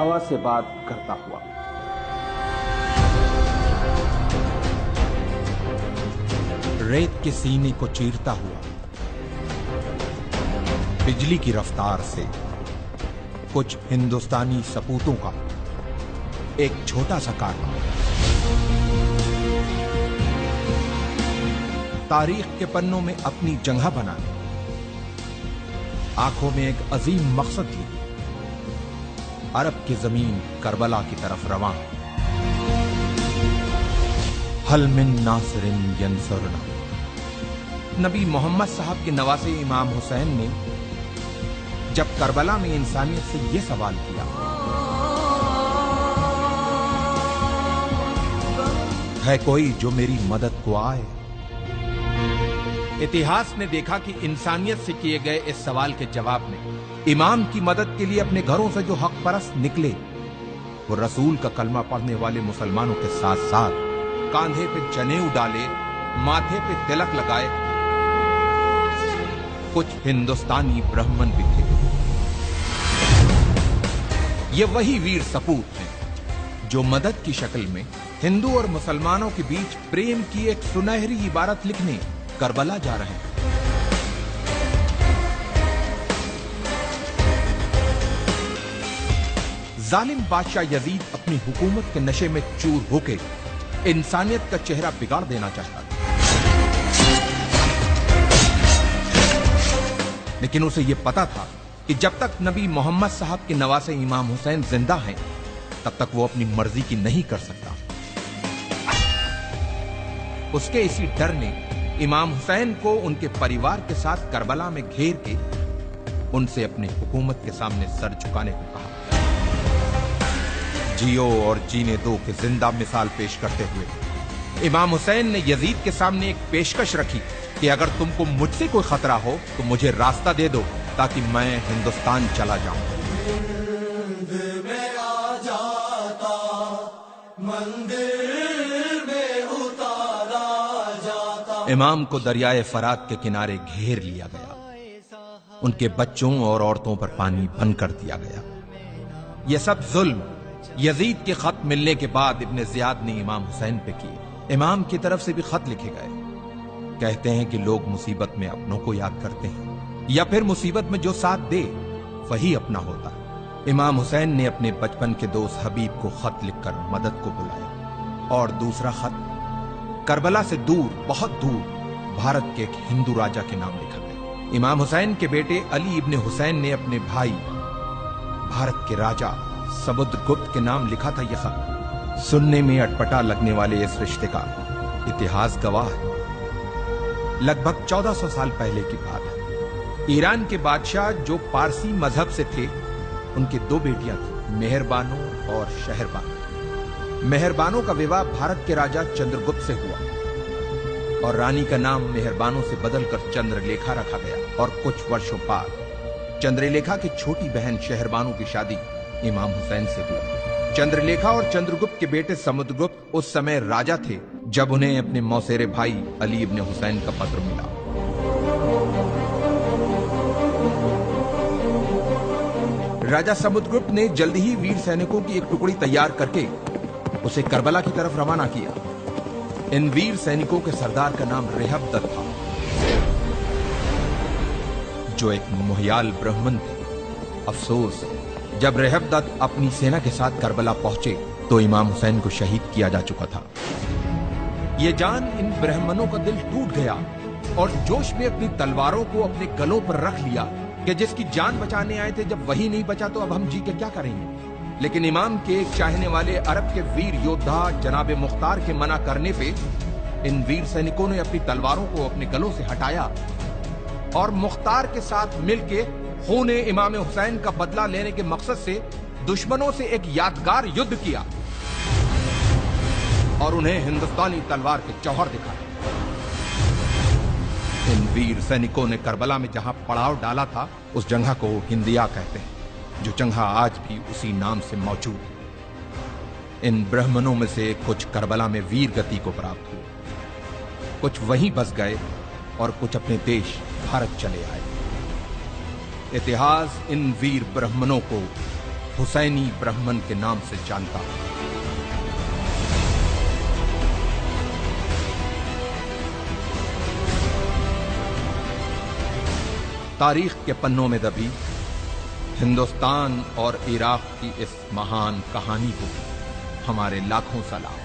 हवा से बात करता हुआ। रेत के सीने को चीरता हुआ, बिजली की रफ्तार से कुछ हिंदुस्तानी सपूतों का एक छोटा सा कारनामा तारीख के पन्नों में अपनी जगह बनाने, आंखों में एक अजीम मकसद लिए अरब की जमीन करबला की तरफ रवां। हल मिन नासिरिन यंसुरना। नबी मोहम्मद साहब के नवासे इमाम हुसैन ने जब करबला में इंसानियत से यह सवाल किया, है कोई जो मेरी मदद को आए? इतिहास ने देखा कि इंसानियत से किए गए इस सवाल के जवाब में इमाम की मदद के लिए अपने घरों से जो हक परस्त निकले, वो रसूल का कलमा पढ़ने वाले मुसलमानों के साथ साथ कांधे पे जनेऊ डाले, माथे पे तिलक लगाए कुछ हिंदुस्तानी ब्राह्मण भी थे। ये वही वीर सपूत हैं जो मदद की शक्ल में हिंदू और मुसलमानों के बीच प्रेम की एक सुनहरी इबारत लिखने करबला जा रहे हैं। जालिम बादशाह यजीद अपनी हुकूमत के नशे में चूर होके इंसानियत का चेहरा बिगाड़ देना चाहता था, लेकिन उसे यह पता था कि जब तक नबी मोहम्मद साहब के नवासे इमाम हुसैन जिंदा हैं, तब तक वो अपनी मर्जी की नहीं कर सकता। उसके इसी डर ने इमाम हुसैन को उनके परिवार के साथ करबला में घेर के उनसे अपनी हुकूमत के सामने सर झुकाने को कहा। जियो और जीने दो की जिंदा मिसाल पेश करते हुए इमाम हुसैन ने यजीद के सामने एक पेशकश रखी कि अगर तुमको मुझसे कोई खतरा हो तो मुझे रास्ता दे दो ताकि मैं हिंदुस्तान चला जाऊं। इमाम को दरियाए फरात के किनारे घेर लिया गया, उनके बच्चों और औरतों पर पानी बंद कर दिया गया। यह सब जुल्म यजीद के खत मिलने के बाद इब्ने जियाद ने इमाम हुसैन पे किए। इमाम की तरफ से भी खत लिखे गए। कहते हैं कि लोग मुसीबत में अपनों को याद करते हैं या फिर मुसीबत में जो साथ दे वही अपना होता है। इमाम हुसैन ने अपने बचपन के दोस्त हबीब को खत लिखकर मदद को बुलाया और दूसरा खत करबला से दूर, बहुत दूर भारत के एक हिंदू राजा के नाम लिखा गया। इमाम हुसैन के बेटे अली इब्ने हुसैन ने अपने भाई भारत के राजा समुद्रगुप्त के नाम लिखा था यह खत। सुनने में अटपटा लगने वाले इस रिश्ते का इतिहास गवाह है। लगभग 1400 साल पहले की बात है। ईरान के बादशाह जो पारसी मजहब से थे, उनकी दो बेटियां थी, मेहरबानो और शहरबानो। मेहरबानो का विवाह भारत के राजा चंद्रगुप्त से हुआ और रानी का नाम मेहरबानो से बदलकर चंद्रलेखा रखा गया। और कुछ वर्षों बाद चंद्रलेखा की छोटी बहन शहरबानो की शादी इमाम हुसैन से हुई। चंद्रलेखा और चंद्रगुप्त के बेटे समुद्रगुप्त उस समय राजा थे जब उन्हें अपने मौसेरे भाई अली इब्ने हुसैन का पत्र मिला। राजा समुद्रगुप्त ने जल्द ही वीर सैनिकों की एक टुकड़ी तैयार करके उसे करबला की तरफ रवाना किया। इन वीर सैनिकों के सरदार का नाम रेहबदत था, जो एक मुहयाल ब्राह्मण थे। अफसोस, जब रेहबदत अपनी सेना के साथ करबला पहुंचे तो इमाम हुसैन को शहीद किया जा चुका था। यह जान इन ब्राह्मणों का दिल टूट गया और जोश में अपनी तलवारों को अपने गलों पर रख लिया कि जिसकी जान बचाने आए थे, जब वही नहीं बचा तो अब हम जी के क्या करेंगे। लेकिन इमाम के एक चाहने वाले अरब के वीर योद्धा जनाबे मुख्तार के मना करने पे इन वीर सैनिकों ने अपनी तलवारों को अपने गलों से हटाया और मुख्तार के साथ मिलके खूने इमाम हुसैन का बदला लेने के मकसद से दुश्मनों से एक यादगार युद्ध किया और उन्हें हिंदुस्तानी तलवार के जौहर दिखाया। इन वीर सैनिकों ने करबला में जहां पड़ाव डाला था, उस जगह को हिंदिया कहते हैं, जो जगह आज भी उसी नाम से मौजूद है। इन ब्राह्मणों में से कुछ करबला में वीर गति को प्राप्त हुए, कुछ वहीं बस गए और कुछ अपने देश भारत चले आए। इतिहास इन वीर ब्राह्मणों को हुसैनी ब्राह्मण के नाम से जानता है। तारीख के पन्नों में दबी हिंदुस्तान और इराक की इस महान कहानी को हमारे लाखों सलाम।